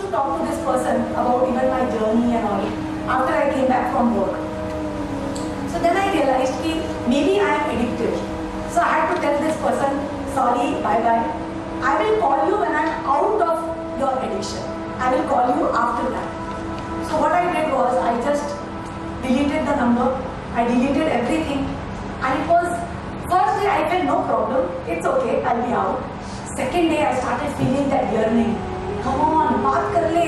to talk to this person about even my journey and all after I came back from work. So then I realized that maybe I am addicted. So I had to tell this person, sorry, bye-bye. I will call you when I am out of your addiction. I will call you after that. So what I did was, I just deleted the number. I deleted everything. And it was, first day I felt no problem. It's okay, I'll be out. Second day I started feeling that yearning. Come on, baat kar le.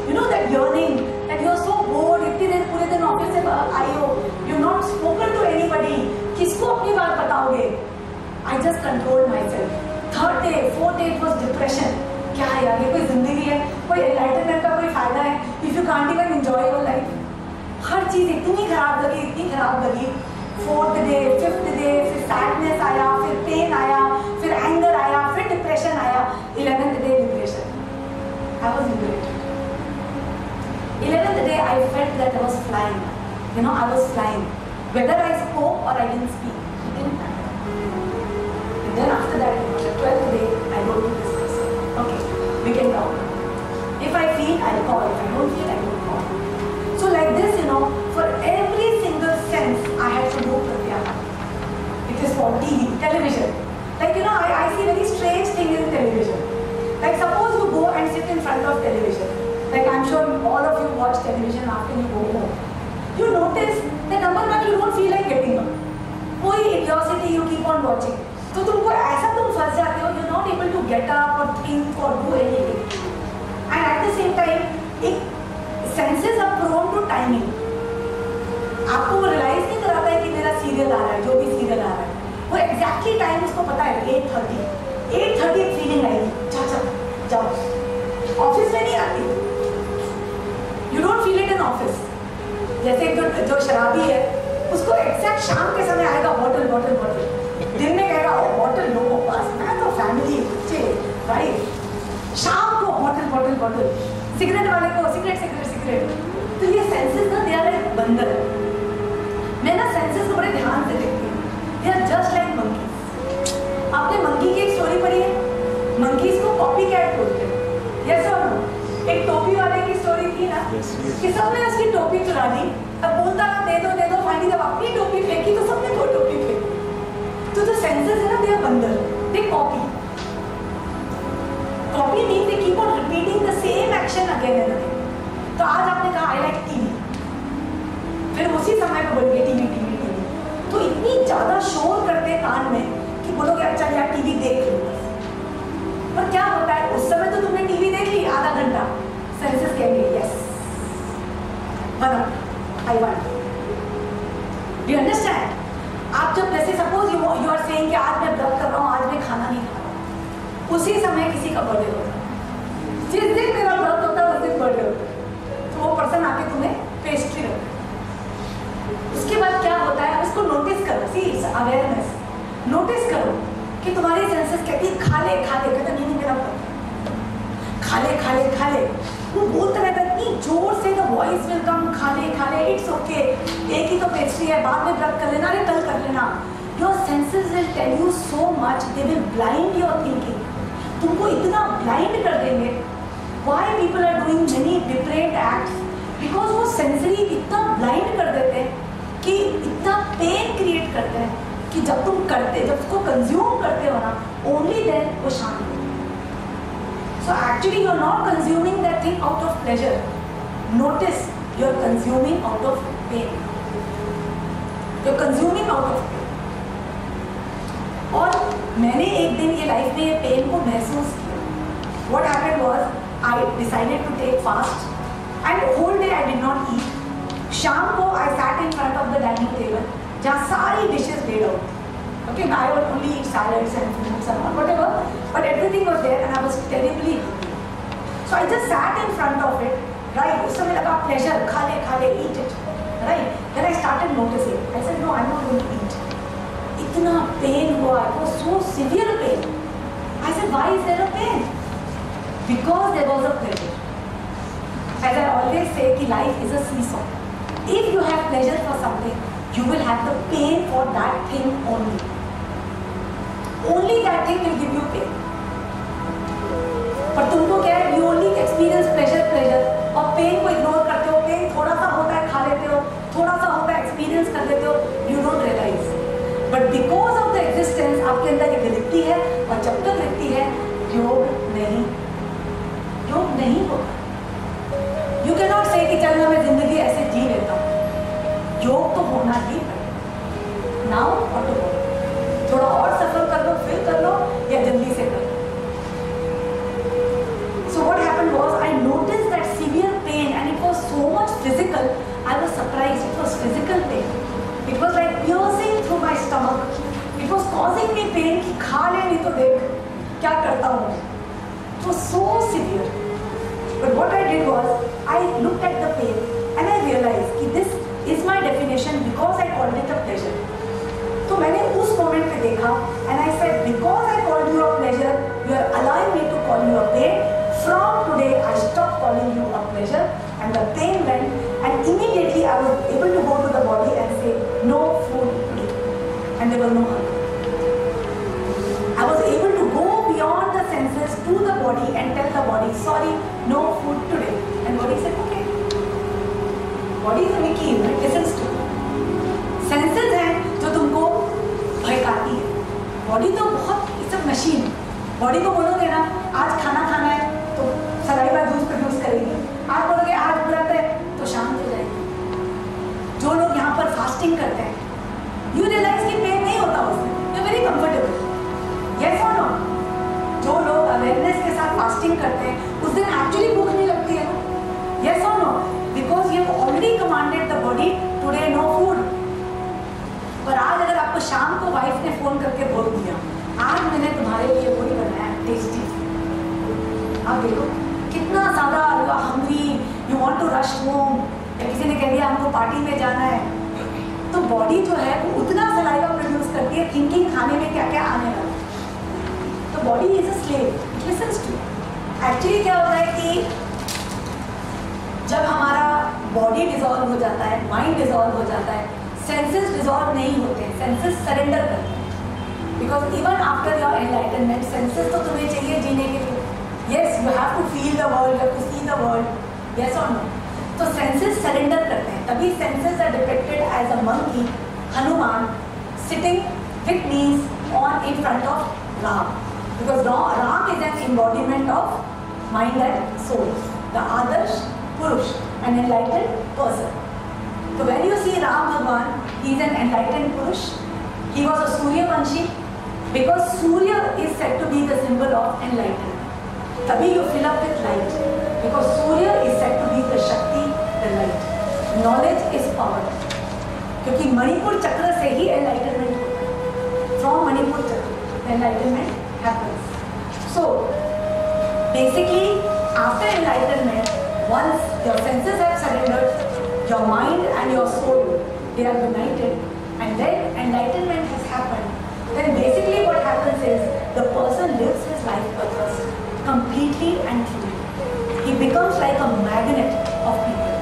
You know that yearning, that you're so bored, itne din pure din office se aayi ho, you've not spoken to anybody, kisko apni baat bataoge? I just controlled myself. Third day, fourth day, it was depression. क्या है यार, ये कोई जिंदगी है, कोई enlightenment का कोई फायदा है? If you can't even enjoy your life, हर चीज इतनी खराब लगी. फोर्थ डे, फिफ्थ डे, फिर सैडनेस आया, फिर पेन आया, फिर एंगर आया, फिर डिप्रेशन आया. 11th day liberation. I was liberated. 11th day I felt that I was flying. You know, I was flying. Whether I spoke or I didn't speak, it didn't matter. And then after that, the 12th day, I wrote to this person. Okay, we can talk. If I feel, I'll call. If I don't feel, I don't call. So like this, you know, for every single sense, I had to do pratyahara. It is for TV, television. Like, you know, I see very strange thing in television. Like suppose you go and sit in front of television. Like I'm sure all of you watch television after you go home. You notice that number one, you don't feel like getting up. कोई curiosity, you keep on watching. तो तुमको ऐसा तुम फंस जाते हो, you're not able to get up or think or do anything. And at the same time, एक senses are prone to timing. आपको वो realize नहीं कराता है कि मेरा serial आ रहा है, जो भी serial आ रहा है, वो exactly time उसको पता है 8:30. 8:30 एक feeling आएगी, जाओ. Office में नहीं आती. You don't feel it in office. जैसे जो शराबी है, उसको exact शाम के समय आएगा bottle. दिन में कहेगा बॉटल लो पास, मैं तो फैमिली बच्चे वाइफ. शाम को बॉटल. सिगरेट वाले को सिगरेट. तो ये सेंसेस ना, दे आर लाइक बंदर. मैं ना सेंसेस को बड़े ध्यान से देखती हूँ. They are just like monkeys. आपने मंकी की एक स्टोरी पढ़ी है? मंकीज को कॉपी कैट बोलते हैं. यस और नो? एक टोपी वाले की स्टोरी थी ना, कि सबने उसकी टोपी चुरा दी. अब बोलता ना दे दो. फाइनली जब अपनी टोपी फेंकी तो सबने वो टोपी फेंकी. तो जो सेंसेस है ना, दे आर बंदर. They copy means they keep on repeating the same action again and again. तो आज आपने कहा आई लाइक टीवी, फिर उसी समय पे बोलोगे टीवी. तो इतनी ज्यादा शोर करते कान में कि बोलोगे अच्छा यार टीवी देख लो. पर क्या होता है, उस समय तो तुमने टीवी देख ली आधा घंटा, सेंसेस कहेंगे यस बना I want. Do you understand? आप जब जैसे सपोज यू आर सेइंग कि आज मैं व्रत कर रहा हूँ, आज मैं खाना नहीं खा रहा हूँ, उसी समय किसी का बर्थडे होता है. जिस दिन मेरा व्रत होता है उस दिन बर्थडे होता है. तो वो पर्सन आके तुम्हें पेस्ट्री रखता है. उसके बाद क्या होता है, उसको नोटिस करो. सी अवेयरनेस. नोटिस करो कि तुम्हारी सेंसेस कहती है खा ले कहता नहीं मेरा व्रत. खा ले. वो बोलता रहता है इतनी जोर से, द वॉइस विल कम, खा ले. इट्स ओके, एक ही तो पेस्ट्री है, बाद में व्रत कर लेना, अरे कल कर लेना. Your senses will tell you so much, they will blind your thinking. तुमको इतना ब्लाइंड कर देंगे. Why people are doing many different acts? Because वो सेंसरी इतना ब्लाइंड कर देते हैं कि इतना पेन क्रिएट करते हैं कि जब उसको कंज्यूम करते हो ना, ओनली देन वो शांत. So actually you are not consuming that thing out of pleasure. Notice you are consuming out of pain. You are consuming out of pain. और मैंने एक दिन ये लाइफ में ये पेन को महसूस किया. What happened was I decided to take fast and whole day I did not eat. शाम को I sat in front of the dining table जहाँ सारी dishes laid out. Okay, I would only eat salads and fruits and whatever, but everything was there and I was terribly hungry. So I just sat in front of it, right? उस समय लगा pleasure, खा ले, eat it, right? Then I started noticing. I said, no, I'm not going to eat. इतना pain हुआ, it was so severe pain. I said, why is there a pain? Because there was a pleasure. As I always say, कि life is a seesaw. If you have pleasure for something, you will have the pain for that thing only. Only that thing will give you pain. पर तुमको क्या है, you only experience भोग तो होना ही पड़ेगा। Now और तो थोड़ा और सफर कर लो, फिर कर लो, या जल्दी से कर लो। So what happened was, I noticed that severe pain, and it was so much physical. I was surprised. It was physical pain. It was like piercing through my stomach. It was causing me pain कि खा ले नहीं तो देख क्या करता हूँ। It was so severe. But what I did was, I looked at the pain and I realized कि this is my definition because I called it a pleasure. तो मैंने उस moment पे देखा and I said, because I called you a pleasure, you are allowing me to call you a pain. From today, I stopped calling you a pleasure, and the pain went, and immediately I was able to go to the body and say, no food today, and there was no hunger. I was able to go beyond the senses to the body and tell the body, sorry, no food today, and body said, okay. Body is a Mickey, it listens to you. Senses हैं जो तुमको भड़काती है. Body तो बहुत it's a machine. Body को बोलोगे ना आज खाना खाना है तो सलाइवा जूस प्रोड्यूस करेगी. आज बोलोगे आज व्रत है तो शांत हो जाएगी. जो लोग यहाँ पर फास्टिंग करते हैं, you realize कि पेन नहीं होता उसमें. You're very comfortable. Yes or no? जो लोग अवेयरनेस के साथ फास्टिंग करते हैं उस दिन एक्चुअली भूख नहीं लगती है. Yes or no? Because you have already commanded the body today no food. पर आज अगर आपको शाम को वाइफ ने फोन करके बोल दिया आज मैंने तुम्हारे लिए वही बनाया टेस्टी, आप देखो कितना ज़्यादा hungry, you want to rush home, या किसी ने कह दिया हमको पार्टी में जाना है, तो बॉडी जो है वो उतना सलाइवा प्रोड्यूस करती है थिंकिंग खाने में क्या क्या आने लगा. तो body is a slave, it listens to. Actually क्या होता है कि जब हमारा बॉडी डिसॉल्व हो जाता है, माइंड डिसॉल्व हो जाता है, सेंसेस डिसॉल्व नहीं होते, सेंसेस सरेंडर करते हैं. Because even after your enlightenment senses तो तुम्हें चाहिए जीने के लिए. Yes, you have to feel the world, you have to see the world. Yes और नो? तो सेंसेस सरेंडर करते हैं. तभी senses are depicted as a monkey, Hanuman sitting with knees on in front of Ram. Because Ram is an embodiment of mind and soul, the आदर्श पुरुष, an enlightened person. So when you see Ram Bhagwan, he is an enlightened Purush. He was a Suryavanshi because Surya is said to be the symbol of enlightenment. Tabhi you fill up with light because Surya is said to be the Shakti, the light. Knowledge is power. क्योंकि मणिपुर चक्र से ही enlightenment होता है. From Manipur चक्र enlightenment happens. So basically after enlightenment, once your senses have surrendered, your mind and your soul, they are united, and then enlightenment has happened. Then basically what happens is the person lives his life purpose completely and truly. He becomes like a magnet of people.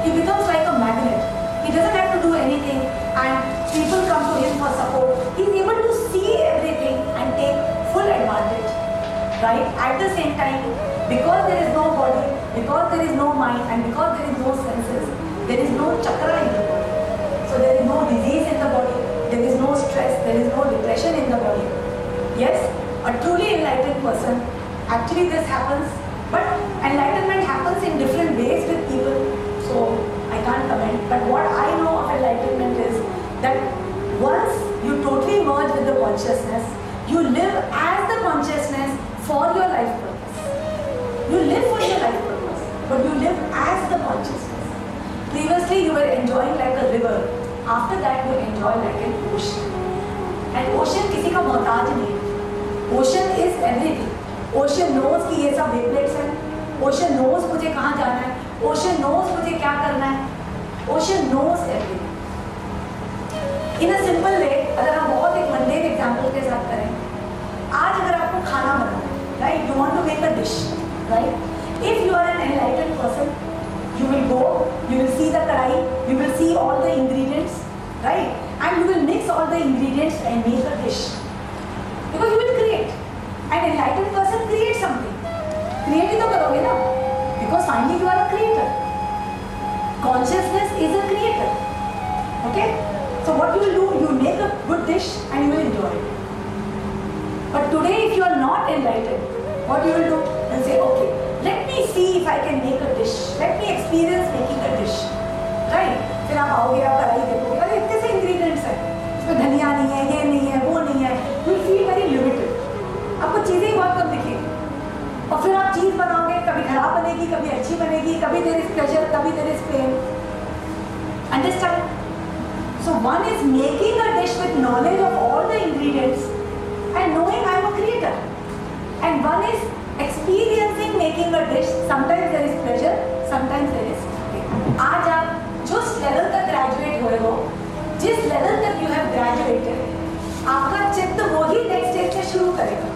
He becomes like a magnet. He doesn't have to do anything and people come to him for support. He is able to see everything and take full advantage. Right? At the same time, because there is no body, because there is no mind, and because there is no senses, there is no chakra in the body. So there is no disease in the body, there is no stress, there is no depression in the body. Yes, a truly enlightened person, actually this happens, but enlightenment happens in different ways with people, so I can't comment. But what I know of enlightenment is that once you totally merge with the consciousness, you live as the consciousness for your life purpose. You live for your life purpose, but you live as the consciousness. Previously you were enjoying like a river, after that you enjoy like an ocean. And ocean किसी का मोहताज नहीं है. Ocean is everything. Ocean knows कि ये सब wavelets हैं. Ocean knows मुझे कहाँ जाना है. Ocean knows मुझे क्या करना है. Ocean knows everything. In a simple way, अगर हम बहुत एक mundane example के साथ करें, आज अगर आपको खाना बनाना है, right? You want to make a dish, right? If you are an enlightened person, you will go, you will see the kadai, you will see all the ingredients, right? And you will mix all the ingredients and make a dish. Because you will create. An enlightened person creates something. Create ही तो करोगे ना? Because finally you are a creator. Consciousness is a creator. Okay? So what you will do, you will make a good dish and you will enjoy it. But today if you are not enlightened, what you will do? You will say, okay, let me see if I can make a dish. Let me experience making a dish. Right? फिर फिर आप आओगे, आप कढ़ाई देखोगे, अरे इतने से इंग्रेडिएंट्स हैं, इसमें धनिया नहीं है, ये नहीं है, वो नहीं है, यू फील वेरी लिमिटेड, आपको चीज़ें ही बहुत कम दिखेगी। और फिर आप चीज़ बनाओगे, कभी खराब बनेगी, कभी अच्छी बनेगी, कभी देयर इज प्लेजर, कभी there is pain. Understand? So one is making a dish with knowledge of all the ingredients and knowing I am a creator, and one is experiencing making a dish. Sometimes there is pleasure, sometimes there is pain. आज आप जिस level तक graduate हुए हो, जिस level तक you have graduated, आपका चित्त वही नेक्स्ट स्टेज से शुरू करेगा।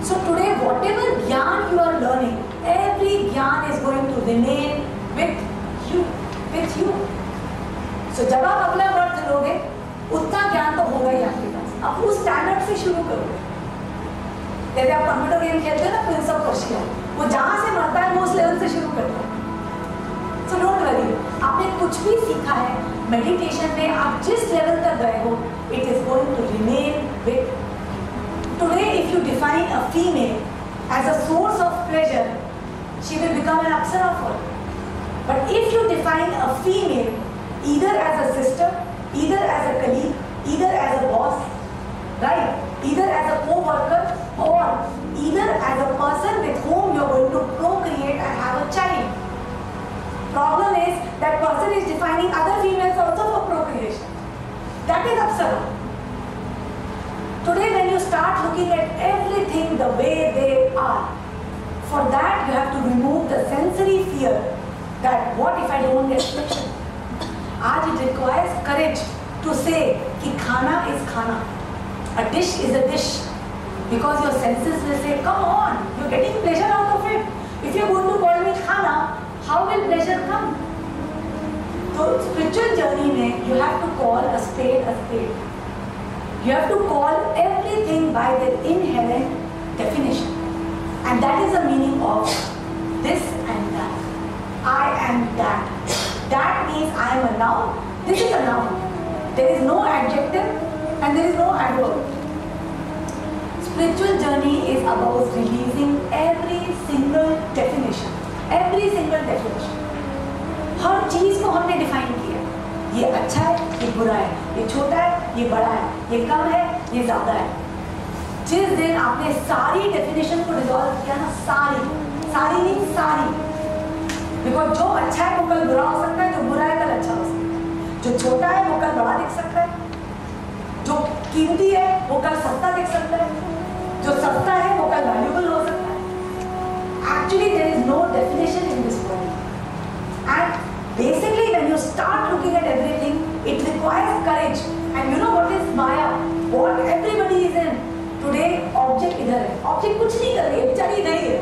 So today whatever ज्ञान you are learning, every ज्ञान is going to remain with you. So जब आप अगला वर्थ लोगे, उतना ज्ञान तो होगा ही आपके पास। आप उस स्टैंडर्ड से शुरू करोगे। जैसे आप कंप्यूटर गेम खेलते हैं ना, प्रिंस ऑफ पर्शिया, वो जहाँ से मरता है वो उस लेवल से शुरू करता है। So don't worry, आपने कुछ भी सीखा है मेडिटेशन में, आप जिस लेवल तक गए हो, it is going to remain with. Today, if you define a female as a source of pleasure, she will become an apsara for you. But if you define a female either as a sister, either as a colleague, either as a boss, right? Either as a co-worker or either as a person with whom you are going to procreate and have a child. Problem is that person is defining other females also for procreation. That is apsara. Today when you start looking at everything the way they are, for that you have to remove the sensory fear that what if I don't get pleasure? आज it requires courage to say कि खाना is खाना, a dish is a dish, because your senses will say, come on, you're getting pleasure out of it. If you're going to call me खाना, how will pleasure come? So spiritual journey में you have to call a spade a spade. You have to call everything by their inherent definition, and that is the meaning of this and that. I am that. That means I am a noun. This is a noun. There is no adjective and there is no adverb. Spiritual journey is about releasing every single definition. Every single definition. हर चीज को हमने define किया। ये अच्छा है, ये बुरा है, ये छोटा है, ये बड़ा है, ये कम है, ये ज्यादा है। जिस दिन आपने सारी डेफिनेशन को डिसॉल्व किया ना, सारी नहीं सारी, बिकॉज जो अच्छा है वो कल बुरा हो सकता है, जो बुरा है कल अच्छा हो सकता है, जो छोटा है वो कल बड़ा दिख सकता है, जो कीमती है वो कल सस्ता दिख सकता है, जो सस्ता है वो कल वैल्यूबल हो सकता है। Actually there is no definition in this world, and basically when you start looking at everything it requires courage. And you know what is maya, what everybody is in today. Object इधर है, object कुछ नहीं कर रही है, बेचारी इधर ही है।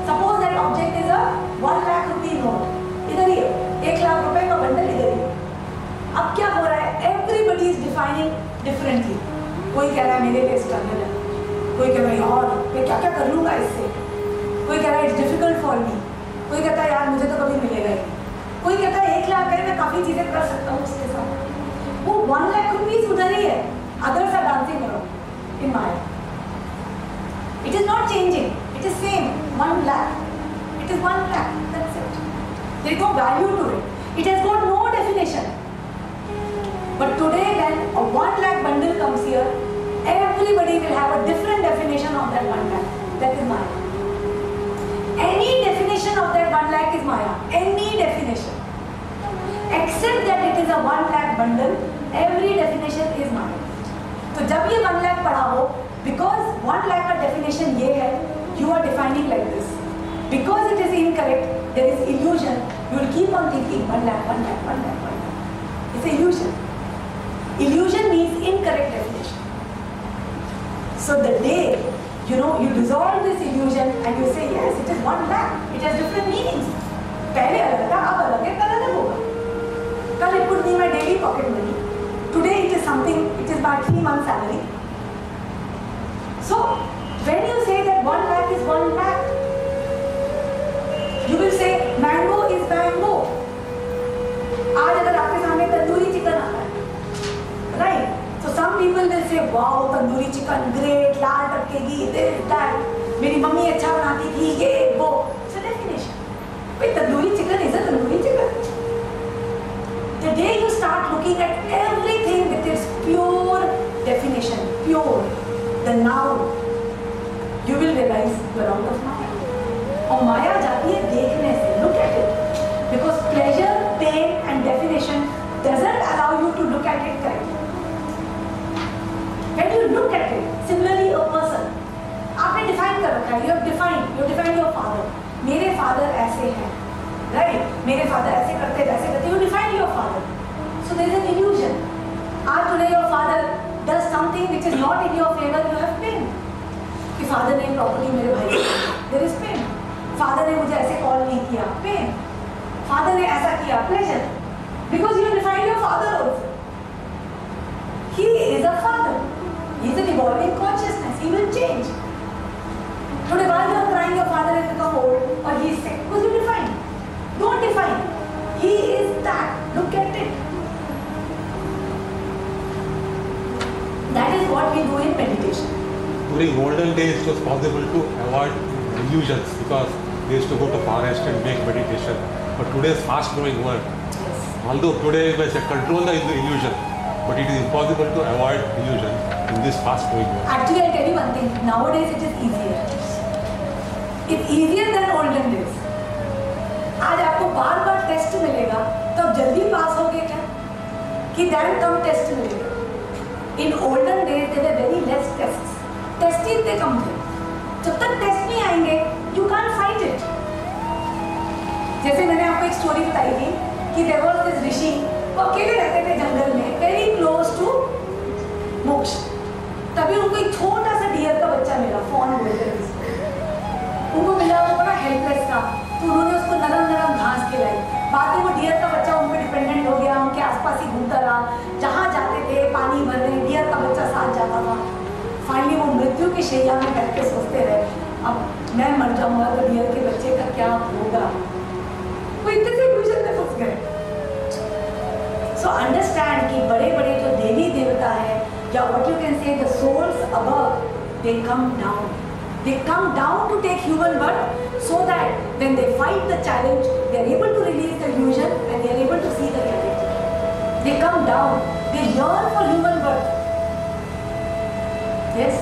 Suppose that object is a 1 lakh rupee note, इधर ही है, 1 लाख रुपए का बंडल इधर ही है। अब क्या हो रहा है? Everybody is defining differently. कोई कह रहा है मेरे लिए स्ट्रगल है, कोई कह रहा है यार मैं क्या क्या कर लूँगा इससे, कोई कह रहा है इट्स डिफिकल्ट फॉर मी, कोई कहता है यार मुझे तो कभी मिलेगा ही, कोई कहता है 1 लाख है मैं काफ़ी चीज़ें कर सकता हूँ उसके साथ। वो 1 लाख रुपीज उधर ही है, others are dancing around in Maya. It is not changing. It is same, 1 lakh. It is 1 lakh, that's it. There is no value to it. It has got no definition. But today when a 1 lakh bundle comes here, everybody will have a different definition of that 1 lakh. That is Maya. Any definition of that 1 lakh is Maya. Any definition. Except that it is a 1 lakh bundle, every definition is Maya. तो जब ये 1 lakh पढ़ा हो, because 1 lakh का definition ये है, you are defining like this. Because it is incorrect, there is illusion. You will keep on thinking 1 lakh, 1 lakh, 1 lakh, 1 lakh. It's illusion. Illusion means incorrect definition. So the day you dissolve this illusion and you say yes, it is 1 lakh. It has different meanings. पहले अलग था, अब अलग है, कल अलग होगा. कल it could be my daily pocket money. Today it is something. It is my 3 months salary. So when you say that 1 lakh is 1 lakh, you will say mango is mango. आज अगर आपके सामने तंदूरी चिकन आता है, right? So some people will say, wow, tandoori chicken great, लाल टपकेगी, this that. मेरी mummy अच्छा बनाती थी, ये वो. So definition. भाई tandoori chicken is a tandoori chicken. The day you start looking at everything with its pure definition, pure, the now, you will realize you are out of Maya. और माया जाती है देखने से, look at it. Because pleasure, pain and definition doesn't allow you to look at it correctly. When you look at it, similarly a person, आपने define कर रखा है, you have defined your father. मेरे father ऐसे हैं, right? मेरे father ऐसे करते, वैसे करते, you define your father. So there is an illusion. Today your father does something which is not in your favor, you have pain. कि father ने property मेरे भाई को, there is pain. Father ने मुझे ऐसे call नहीं किया, pain. Father ने ऐसा किया, pleasure. Because you define your father also. He is a father. He is an evolving consciousness. He will change. Today while you are crying, your father has become old or he is sick. Because you define. Don't define. He is that. Look at it. That is what we do in meditation. During olden days, it was possible to avoid illusions because they used to go to forest and make meditation. But today's fast-growing world, although today we say control the illusion, but it is impossible to avoid illusion in this fast-growing world. Actually, I'll tell you one thing. Nowadays, it is easier. It's easier than olden days. आज आपको बार-बार test मिलेगा, तो आप जल्दी पास होगे क्या? कि then कम टेस्ट मिलेगा. In olden days, there were very less tests. Test ही इतने कम थे. जब तक टेस्ट नहीं आएंगे, you can't fight it. जैसे मैंने आपको एक स्टोरी बताई थी कि there was this ऋषि, वो अकेले रहते थे जंगल में, very close to मोक्ष. तभी उनको एक छोटा सा डियर का बच्चा मिला, फॉन बोलते थे उसको. उनको मिला, वो बड़ा हेल्पलेस था, तो उन्होंने उसको नरम-नरम घास खिलाई. बाद में वो डियर का बच्चा उन पर डिपेंडेंट हो गया, उनके आसपास ही घूमता रहा. जहाँ जाते थे पानी भरने, डियर का बच्चा साथ जाता था. फाइनली वो मृत्यु की शैया में बैठ के सोचते रहे, अब मैं मर जाऊंगा तो डियर के बच्चे का क्या होगा. वो इतने से इल्यूजन में फंस गए. सो अंडरस्टैंड कि बड़े-बड़े जो देवी देवता है या what you can say the souls above, they come down. They come down to take human birth so that when they fight the challenge, they are able to release the illusion and they are able to see the reality. They come down. They yearn for human birth. Yes?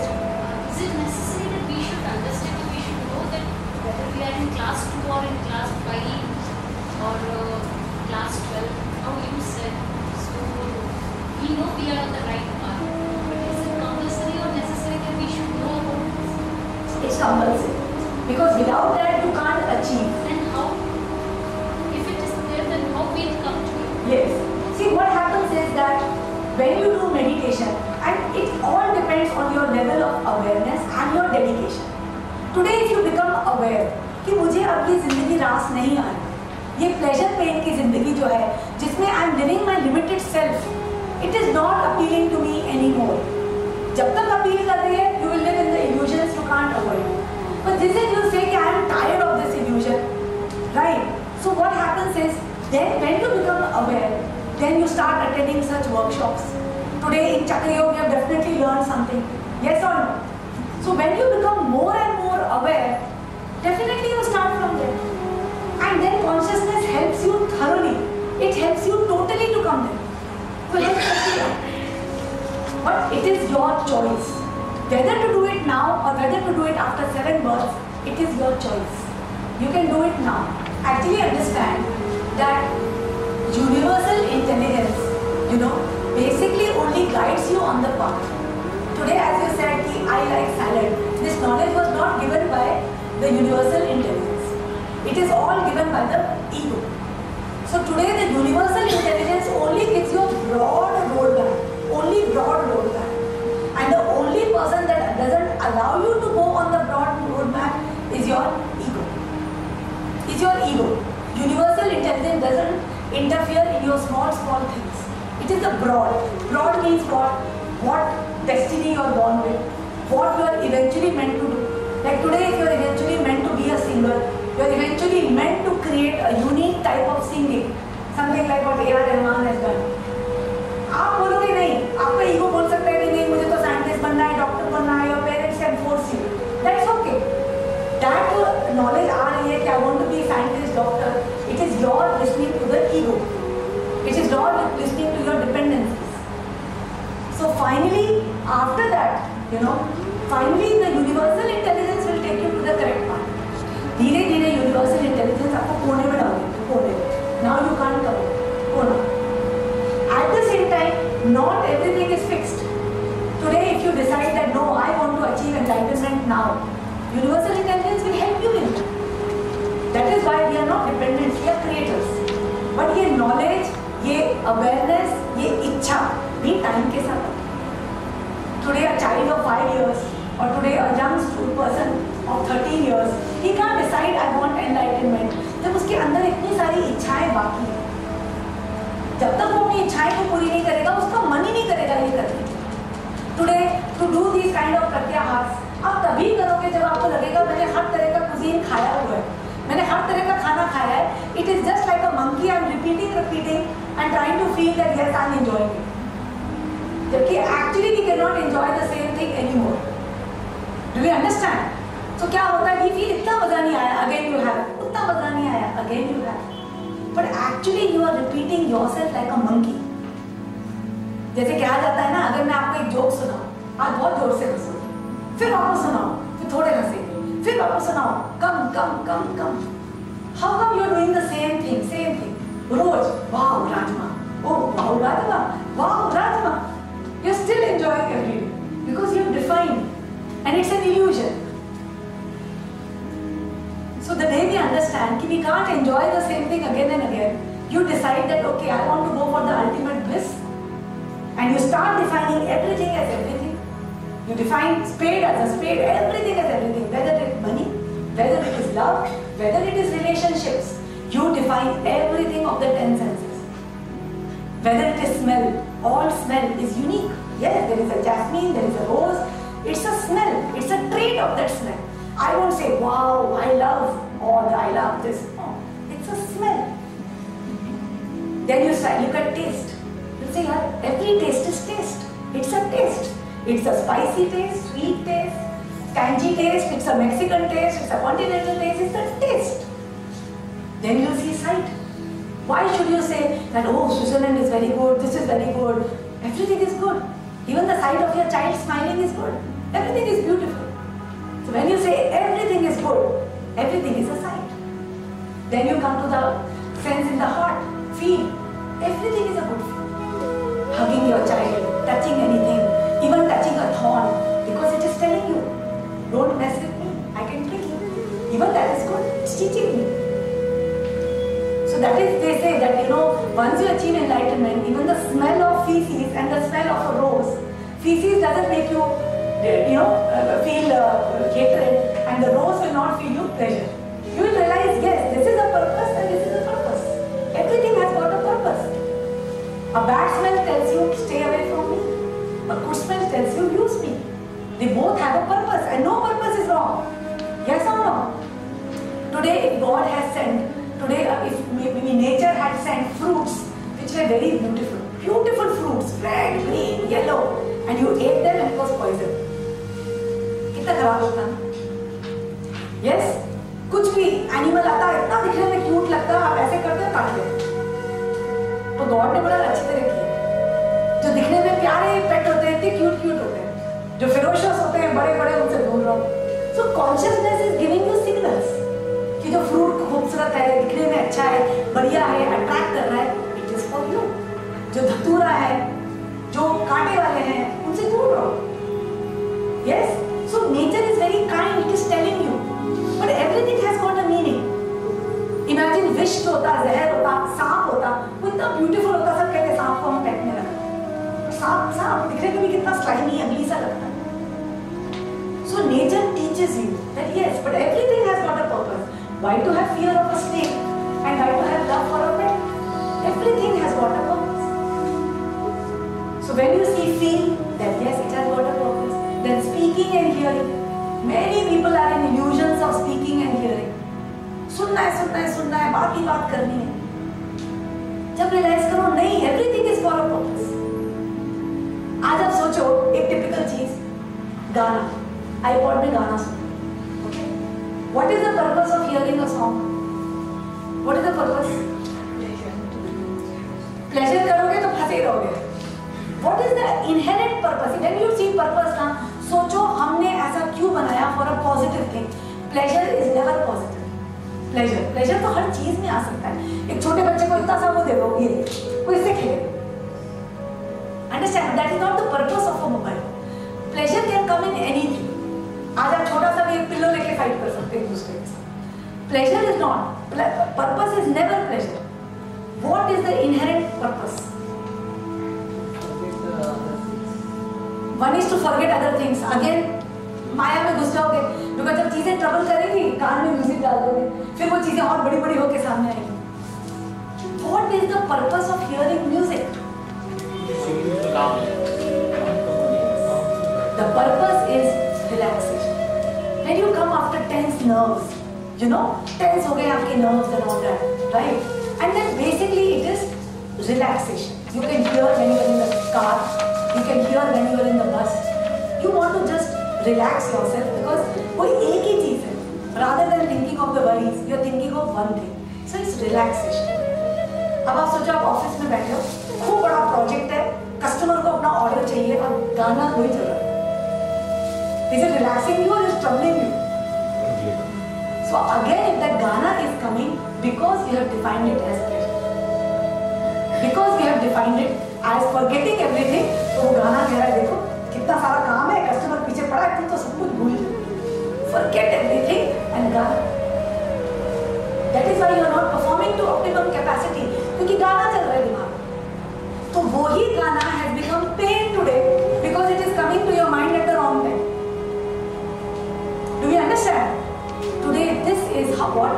Is it necessary that we should understand, we should know that whether we are in class 2 or in class 5 or class 12, how you said, so we know we are on the right path. But is it compulsory or necessary that we should know about this? It's compulsory. Because without that you can't achieve. Then how? If it is there, then how will it come to you? Yes. See, what happens is that when you do meditation, and it all depends on your level of awareness and your dedication. Today if you become aware कि मुझे अब ये जिंदगी रास नहीं आ रही, ये pleasure pen की जिंदगी जो है जिसमें I am living my limited self, it is not appealing to me any more. जब तक अपील कर रही है, you will live in the illusions you can't avoid. But this is you say कि I am tired of this illusion, right? So what happens is then when you become aware, then you start attending such workshops. Today in chakra yoga you have definitely learned something. Yes or no? So when you become more and more aware, definitely you start from there. And then consciousness helps you thoroughly. It helps you totally to come there. So help you. But it is your choice. Whether to do it now or whether to do it after 7 births, it is your choice. You can do it now. Actually understand that universal intelligence, basically only guides you on the path. Today as you said, ki, I like salad. This knowledge was not given by the universal intelligence. It is all given by the ego. So today the universal intelligence only gives you a broad roadmap. Only broad roadmap. And the only person that doesn't allow you to go on the broad roadmap is your ego. Is your ego. Universal intelligence doesn't interfere in your small things. It is the broad. Broad means what? What destiny you are born with. What you are eventually meant to do. Like today, if you are eventually meant to be a singer, you are eventually meant to create a unique type of singing. Something like what A.R. Rahman has done. आप बोलोगे नहीं, आपका ego बोल सकता है कि नहीं मुझे तो साइंटिस्ट बनना है, डॉक्टर बनना है, your parents can force you. That's okay. That knowledge आ रही है कि I want to be scientist, doctor. It is your listening to the ego. It is your finally, after that, finally the universal intelligence will take you to the correct path. धीरे धीरे universal intelligence आपको कोने में डाल देती है, कोने में. Now you can't come out. कोना. At the same time, not everything is fixed. Today, if you decide that no, I want to achieve enlightenment now, universal intelligence will help you in it. That is why we are not dependent, we are creators. But ये knowledge, ये awareness, ये इच्छा भी time के साथ आती है. Today a child of 5 years or today a young person of 13 years, he can't decide I want enlightenment. जब उसके अंदर इतनी सारी इच्छाएं बाकी हैं, जब तक वो अपनी इच्छाएं को पूरी नहीं करेगा, उसका मन ही नहीं करेगा ये करने. Today to do these kind of प्रत्याहार आप तभी करोगे जब आपको लगेगा मैंने हर तरह का कुजीन खाया हुआ है, मैंने हर तरह का खाना खाया है. It is just like a monkey, I am repeating and trying to feel that yes, I am enjoying it. जबकि actually we cannot enjoy the same thing anymore. Do you understand? So क्या होता है? We feel इतना मजा नहीं आया, again you have. उतना मजा नहीं आया, again you have. But actually you are repeating yourself like a monkey. जैसे कहा जाता है ना, अगर मैं आपको एक जोक सुनाऊं, आप बहुत जोर से हंसोगे, फिर वापस सुनाओ, फिर थोड़े हंसेंगे, फिर वापस सुनाओ, कम. How come you are doing the same thing? Rose, wow rajma, oh wow rajma, wow rajma. You are still enjoying every day because you have defined, and it's an illusion. So the day we understand that we can't enjoy the same thing again and again, you decide that okay, I want to go for the ultimate bliss, and you start defining everything as everything. You define spade as a spade, everything as everything, whether it is money, whether it is love, whether it is relationships. You define everything of the 10 senses. Whether it is smell, all smell is unique. Yes, there is a jasmine, there is a rose. It's a smell, it's a trait of that smell. I won't say, wow, I love all, I love this. No, it's a smell. Then you look at taste. You say, yeah, every taste is taste. It's a taste. It's a spicy taste, sweet taste, tangy taste, it's a Mexican taste, it's a continental taste, it's a taste. Then you see sight. Why should you say that, oh, Switzerland is very good, this is very good. Everything is good. Even the sight of your child smiling is good. Everything is beautiful. So when you say everything is good, everything is a sight. Then you come to the sense in the heart, feel. Everything is a good feel. Hugging your child, touching anything, even touching a thorn, because it is telling you, don't mess with me, I can prick you. Even that is good, it's teaching me. So that is, they say that, once you achieve enlightenment, even the smell of feces and the smell of a rose, feces doesn't make you, feel hatred, and the rose will not feel you pleasure. You will realize, yes, this is a purpose and this is a purpose. Everything has got a purpose. A bad smell tells you, stay away from me. A good smell tells you, use me. They both have a purpose, and no purpose is wrong. Yes or no? Today, if God has sent, if maybe nature had sent fruits which were very beautiful, beautiful fruits, red, green, yellow, and you ate them and it was poison. कितना खराब होता है? Yes, कुछ भी animal आता है, इतना दिखने में क्यूट लगता है, आप ऐसे करते हो काट देते. तो गॉड ने बड़ा अच्छी तरह किया. जो दिखने में प्यारे पेट होते हैं, इतने क्यूट होते हैं, जो फेरोशियस होते हैं, बड़े उनसे दूर रहो. So consciousness is giving you signals कि जो फ्रूट खूबसूरत है, दिखने में अच्छा है, बढ़िया है, अट्रैक्ट कर रहा है, it is for you. जो धतूरा है, जो कांटे वाले हैं, उनसे दूर रहो. Yes, so nature is very kind. It is telling you, but everything has got a meaning. Imagine विष होता, जहर होता, सांप होता, वो इतना ब्यूटीफुल होता, सब कहते सांप को हम पेट में रखते. सांप दिखने में भी कितना स्लाइमी, अगली सा लगता है. So nature teaches you that yes, but everything has got a purpose. Why to have fear of a snake and why to have love for a pet? Everything has got a purpose. So when you feel that yes, it has got a purpose, then speaking and hearing. Many people are in illusions of speaking and hearing. सुनना है, बात करनी है. जब realise करो नहीं, everything is for a purpose. आज आप सोचो एक टिपिकल चीज, गाना, iPod में गाना सुनो. Okay? What is the purpose of hearing a song? What is the purpose? Pleasure करोगे तो फंसे रहोगे. What is the inherent purpose? When you see purpose ना, सोचो हमने ऐसा क्यों बनाया for a positive thing. Pleasure is never positive. Pleasure तो हर चीज में आ सकता है. एक छोटे बच्चे को इतना सा वो दे दो, ये वो इससे खेले. Understand? That is not the purpose of a mobile. Pleasure can come in anything. आज आप छोटा सा भी एक पिल्लो लेके फाइट कर सकते हैं एक दूसरे के साथ. Pleasure is not. Purpose is never pleasure. What is the inherent purpose? One is to forget other things. Again, माया में घुस जाओगे. क्योंकि जब चीजें ट्रबल करेंगी, कान में म्यूजिक डाल दोगे, फिर वो चीजें और बड़ी-बड़ी होके सामने आएंगी. What is the purpose of hearing music? The purpose is relaxation. When you come after tense nerves, you know, tense हो गए आपके nerves and all that, right? And then basically it is relaxation. You can hear when you are in the car, you can hear when you are in the bus. You want to just relax yourself because कोई एक ही चीज है. Rather than thinking of the worries, you are thinking of one thing. So it's relaxation. अब आप सोचो आप office में बैठे हो, खूब बड़ा प्रोजेक्ट है, कस्टमर को अपना ऑर्डर चाहिए और गाना कोई चल रहा है. Is it relaxing you or is it troubling you? So again, if that Gana is coming, because we have defined it as pleasure, because we have defined it as forgetting everything, तो वो गाना कह रहा है देखो कितना सारा काम है, कस्टमर पीछे पड़ा है, तुम तो सब कुछ भूल जाओ. Forget everything and Gana. That is why you are not performing to optimum capacity, क्योंकि गाना चल रहा है दिमाग. तो वही गाना has become pain today because it is coming to your mind at the wrong time. Do we understand? Today this is how what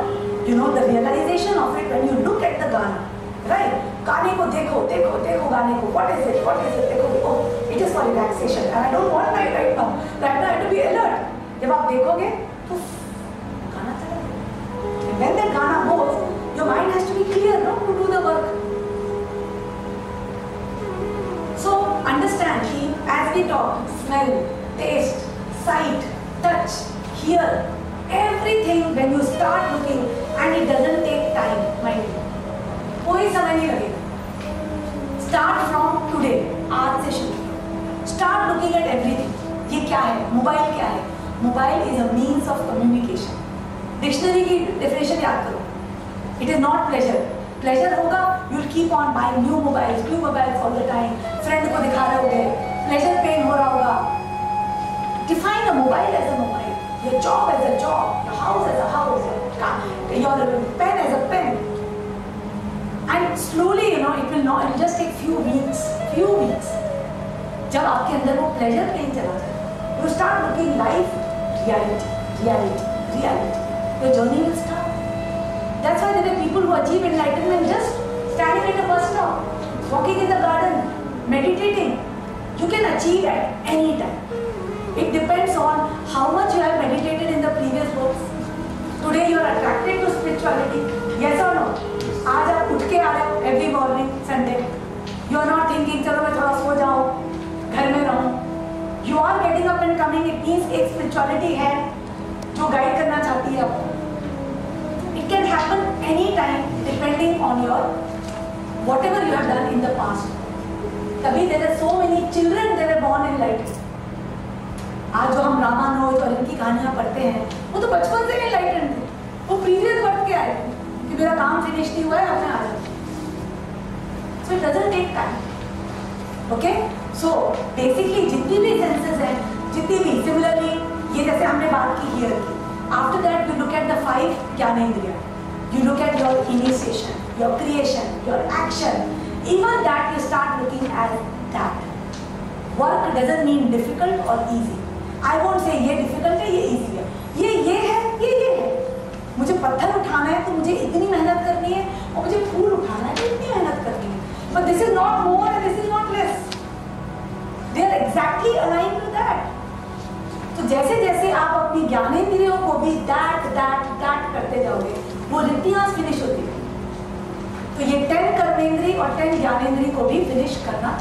you know the realization of it when you look at the Gana, right? गाने को देखो देखो देखो गाने को. What is it? What is it? देखो oh it is for relaxation and I don't want my right now. Right now I have to be alert. जब आप देखोगे तो गाना चल रहा है. When that Gana goes, your mind has to be clear, no, to do the work. So understand, as we talk, smell, taste, sight, touch, hear, everything when you start looking, and it doesn't take time, mind you. कोई समय नहीं लगेगा. Start from today, आज से शुरू. Start looking at everything. ये क्या है? मोबाइल क्या है? Mobile is a means of communication. Dictionary की डेफिनेशन याद करो. It is not pleasure. Pleasure होगा, you'll keep on buying new mobiles all the time. Friend को दिखा रहे होगे, pleasure pain हो रहा होगा. Define a mobile as a mobile, your job as a job, your house as a house, your pen as a pen. And slowly, you know, it will just take few weeks. जब आपके अंदर वो pleasure pain चला जाए, you start looking life, reality. Your journey will start. That's why there are people who achieve enlightenment just standing at a bus stop, walking in the garden, meditating. You can achieve at any time. It depends on how much you have meditated in the previous books. Today you are attracted to spirituality. Yes or no? आज आप उठ के आ रहे हो every morning Sunday. You are not thinking चलो मैं थोड़ा सो जाऊँ, घर में रहूँ. You are getting up and coming. It means एक spirituality है जो गाइड करना चाहती है आपको. It can happen anytime depending on your whatever you have done in the past. तभी there are so many children they were born enlightened. आज जो हम रामानुज और इनकी कहानियाँ पढ़ते हैं, वो तो बचपन से enlightened थे. वो previous birth के आए थे कि मेरा काम finish नहीं हुआ है, अब मैं आ जाऊँ. So it doesn't take time. Okay? So basically जितनी भी senses हैं, जितनी भी similarly ये जैसे हमने बात की hear की. After that, you look at the 5 Gyanendriya. You look at your initiation, your creation, your action. Even that you start looking at that. Work doesn't mean difficult or easy. I won't say ये difficult है, ये easy है. ये है, ये है. मुझे पत्थर उठाना है तो मुझे इतनी मेहनत करनी है और मुझे फूल उठाना है तो इतनी मेहनत करनी है. But this is not more and this is not less. They are exactly aligned with that. तो जैसे जैसे आप अपनी ज्ञानेंद्रियों को भी दैट करते जाओगे, वो रितियास फिनिश होती है. तो ये 10 कर्मेंद्रिय और 10 ज्ञानेंद्रिय को भी फिनिश करना